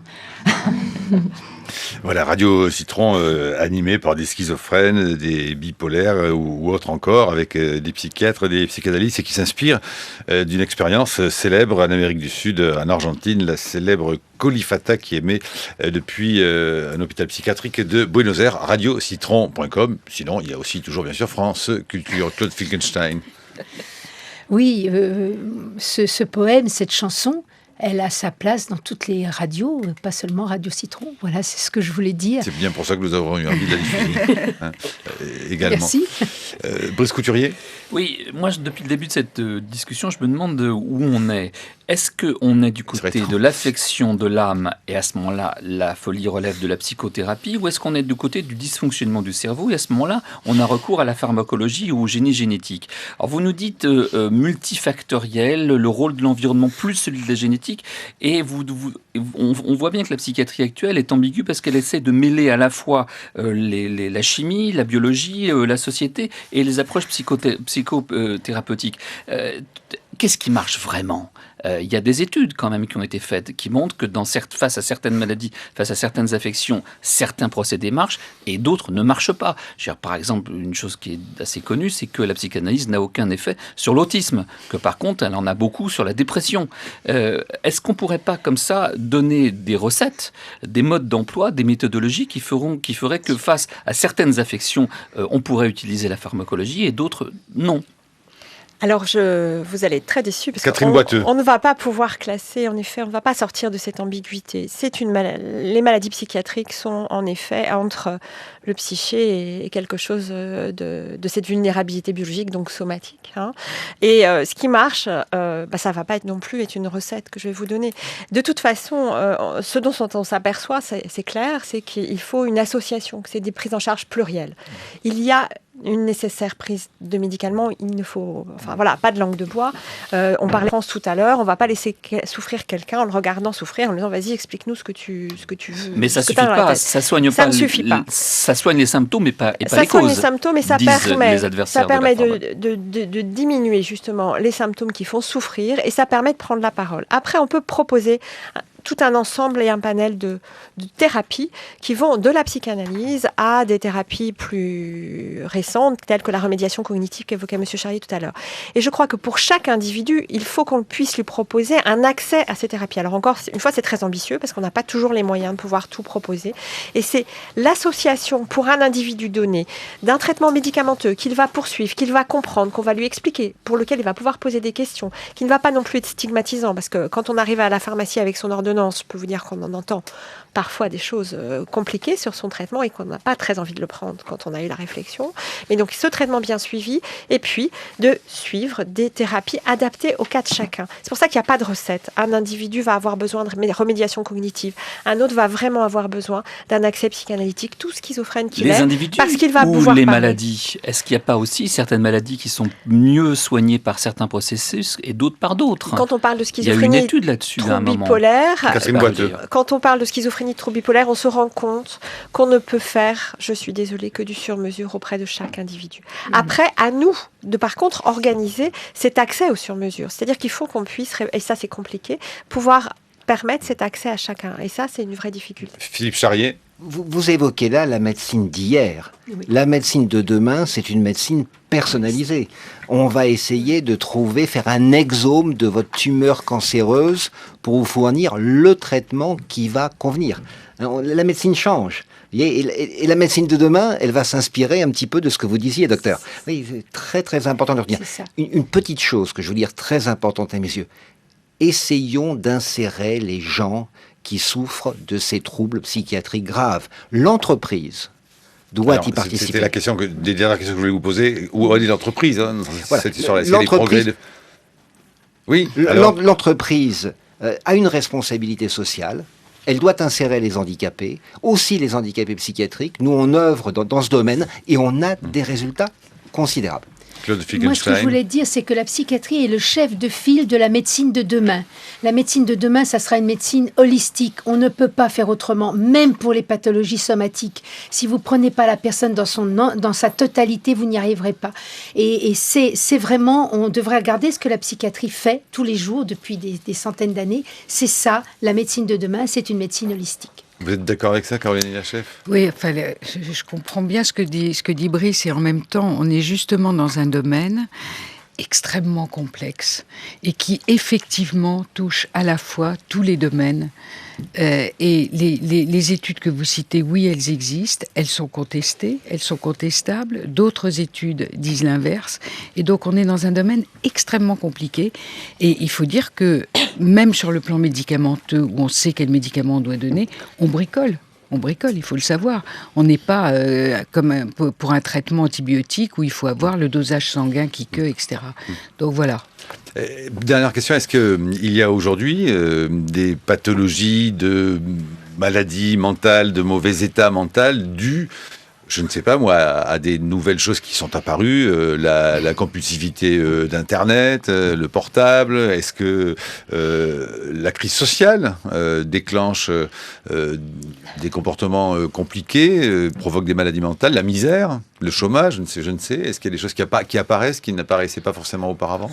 Voilà, Radio Citron animée par des schizophrènes, des bipolaires ou autres encore, avec des psychiatres, des psychanalystes, et qui s'inspirent d'une expérience célèbre en Amérique du Sud, en Argentine, la célèbre Colifata qui émet depuis un hôpital psychiatrique de Buenos Aires, radiocitron.com. Sinon, il y a aussi toujours, bien sûr, France Culture, Claude Fickenstein. Oui, ce poème, cette chanson, elle a sa place dans toutes les radios, pas seulement Radio Citron. Voilà, c'est ce que je voulais dire. C'est bien pour ça que nous avons eu envie de la diffuser également. Merci. Brice Couturier. Oui, moi, depuis le début de cette discussion, je me demande où on est. Est-ce qu'on est du côté de l'affection de l'âme et à ce moment-là, la folie relève de la psychothérapie, ou est-ce qu'on est du côté du dysfonctionnement du cerveau et à ce moment-là, on a recours à la pharmacologie ou au génie génétique? Alors vous nous dites multifactoriel, le rôle de l'environnement plus celui de la génétique, et on voit bien que la psychiatrie actuelle est ambiguë parce qu'elle essaie de mêler à la fois la chimie, la biologie, la société et les approches psychothérapeutiques. Qu'est-ce qui marche vraiment? Il y a des études quand même qui ont été faites qui montrent que face à certaines maladies, face à certaines affections, certains procédés marchent et d'autres ne marchent pas. Par exemple, une chose qui est assez connue, c'est que la psychanalyse n'a aucun effet sur l'autisme, que par contre, elle en a beaucoup sur la dépression. Est-ce qu'on ne pourrait pas comme ça donner des recettes, des modes d'emploi, des méthodologies qui feraient que face à certaines affections, on pourrait utiliser la pharmacologie et d'autres non? Alors, vous allez être très déçus parce qu'on ne va pas pouvoir classer, en effet, on ne va pas sortir de cette ambiguïté. Les maladies psychiatriques sont en effet entre le psyché et quelque chose de cette vulnérabilité biologique, donc somatique. Et ce qui marche, ça ne va pas être non plus une recette que je vais vous donner. De toute façon, ce dont on s'aperçoit, c'est clair, c'est qu'il faut une association, que c'est des prises en charge plurielles. Il y a une nécessaire prise de médicaments, il ne faut... pas de langue de bois. On parlait de France tout à l'heure, on ne va pas laisser souffrir quelqu'un en le regardant souffrir, en lui disant vas-y, explique-nous ce que tu veux. Mais ça ne suffit pas, ça soigne pas. Ça ne suffit pas. Ça soigne les symptômes, mais pas les causes. Ça soigne les symptômes, et ça permet de diminuer justement les symptômes qui font souffrir, et ça permet de prendre la parole. Après, on peut proposer tout un ensemble et un panel de thérapies qui vont de la psychanalyse à des thérapies plus récentes, telles que la remédiation cognitive qu'évoquait M. Charrier tout à l'heure. Et je crois que pour chaque individu, il faut qu'on puisse lui proposer un accès à ces thérapies. Alors encore une fois, c'est très ambitieux parce qu'on n'a pas toujours les moyens de pouvoir tout proposer. Et c'est l'association pour un individu donné d'un traitement médicamenteux qu'il va poursuivre, qu'il va comprendre, qu'on va lui expliquer, pour lequel il va pouvoir poser des questions, qui ne va pas non plus être stigmatisant, parce que quand on arrive à la pharmacie avec son ordonnance, je peux vous dire qu'on en entend parfois des choses compliquées sur son traitement et qu'on n'a pas très envie de le prendre quand on a eu la réflexion. Mais donc ce traitement bien suivi, et puis de suivre des thérapies adaptées au cas de chacun. C'est pour ça qu'il n'y a pas de recette. Un individu va avoir besoin de remédiation cognitive, un autre va vraiment avoir besoin d'un accès psychanalytique, tout schizophrène qu'il est, individus parce qu'il va ou pouvoir les parler. Maladies. Est-ce qu'il n'y a pas aussi certaines maladies qui sont mieux soignées par certains processus et d'autres par d'autres? Quand on parle de schizophrénie, il y a une étude là-dessus à un moment. Bipolaire, Catherine quand on parle de schizophrénie, de trouble bipolaire, on se rend compte qu'on ne peut faire, je suis désolée, que du sur-mesure auprès de chaque individu. Après, à nous de par contre organiser cet accès au sur-mesure. C'est-à-dire qu'il faut qu'on puisse, et ça c'est compliqué, pouvoir permettre cet accès à chacun. Et ça, c'est une vraie difficulté. Philippe Charrier. Vous évoquez là la médecine d'hier. Oui. La médecine de demain, c'est une médecine personnalisée. On va essayer de faire un exome de votre tumeur cancéreuse pour vous fournir le traitement qui va convenir. La médecine change. Et la médecine de demain, elle va s'inspirer un petit peu de ce que vous disiez, docteur. Oui, c'est très très important de retenir. Une petite chose que je veux dire très importante à mes yeux. Essayons d'insérer les gens qui souffrent de ces troubles psychiatriques graves. L'entreprise doit y participer. C'était la question des dernières questions que je voulais vous poser. Où est l'entreprise voilà. Cette histoire-là, c'est les progrès Oui. L'entreprise a une responsabilité sociale. Elle doit insérer les handicapés, aussi les handicapés psychiatriques. Nous, on œuvre dans ce domaine et on a des résultats considérables. Moi, ce que je voulais dire, c'est que la psychiatrie est le chef de file de la médecine de demain. La médecine de demain, ça sera une médecine holistique. On ne peut pas faire autrement, même pour les pathologies somatiques. Si vous prenez pas la personne dans sa totalité, vous n'y arriverez pas. Et c'est vraiment, on devrait regarder ce que la psychiatrie fait tous les jours depuis des centaines d'années. C'est ça, la médecine de demain, c'est une médecine holistique. Vous êtes d'accord avec ça, Caroline Lachaif ? Oui, enfin, je comprends bien ce que dit Brice, et en même temps, on est justement dans un domaine extrêmement complexe et qui effectivement touche à la fois tous les domaines. Et les études que vous citez, oui, elles existent, elles sont contestées, elles sont contestables. D'autres études disent l'inverse. Et donc, on est dans un domaine extrêmement compliqué. Et il faut dire que, même sur le plan médicamenteux, où on sait quel médicament on doit donner, on bricole. On bricole, il faut le savoir. On n'est pas comme pour un traitement antibiotique où il faut avoir le dosage sanguin qui etc. Donc voilà. Dernière question, est-ce qu'il y a aujourd'hui des pathologies de maladies mentales, de mauvais état mental dues, je ne sais pas moi, à des nouvelles choses qui sont apparues, la compulsivité d'Internet, le portable? Est-ce que la crise sociale déclenche des comportements compliqués, provoque des maladies mentales, la misère, le chômage, je ne sais. Est-ce qu'il y a des choses qui apparaissent, qui n'apparaissaient pas forcément auparavant?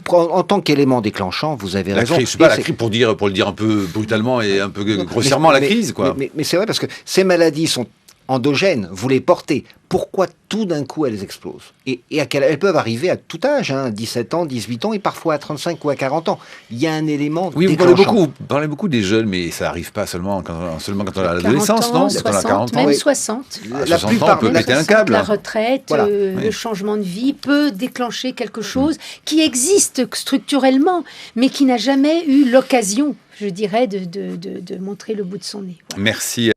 En tant qu'élément déclenchant, vous avez raison. Crise, je sais pas, la crise, pour le dire un peu brutalement et un peu grossièrement, la crise, quoi. Mais c'est vrai, parce que ces maladies sont endogènes, vous les portez. Pourquoi tout d'un coup elles explosent? Et elles peuvent arriver à tout âge, 17 ans, 18 ans et parfois à 35 ou à 40 ans. Il y a un élément déclenchant. Vous parlez beaucoup des jeunes, mais ça n'arrive pas seulement quand on a l'adolescence, non? 60, quand on a 40 ans. même 60. La plupart, on peut péter un câble. La retraite, Voilà. le changement de vie peut déclencher quelque chose qui existe structurellement, mais qui n'a jamais eu l'occasion, je dirais, de montrer le bout de son nez. Voilà. Merci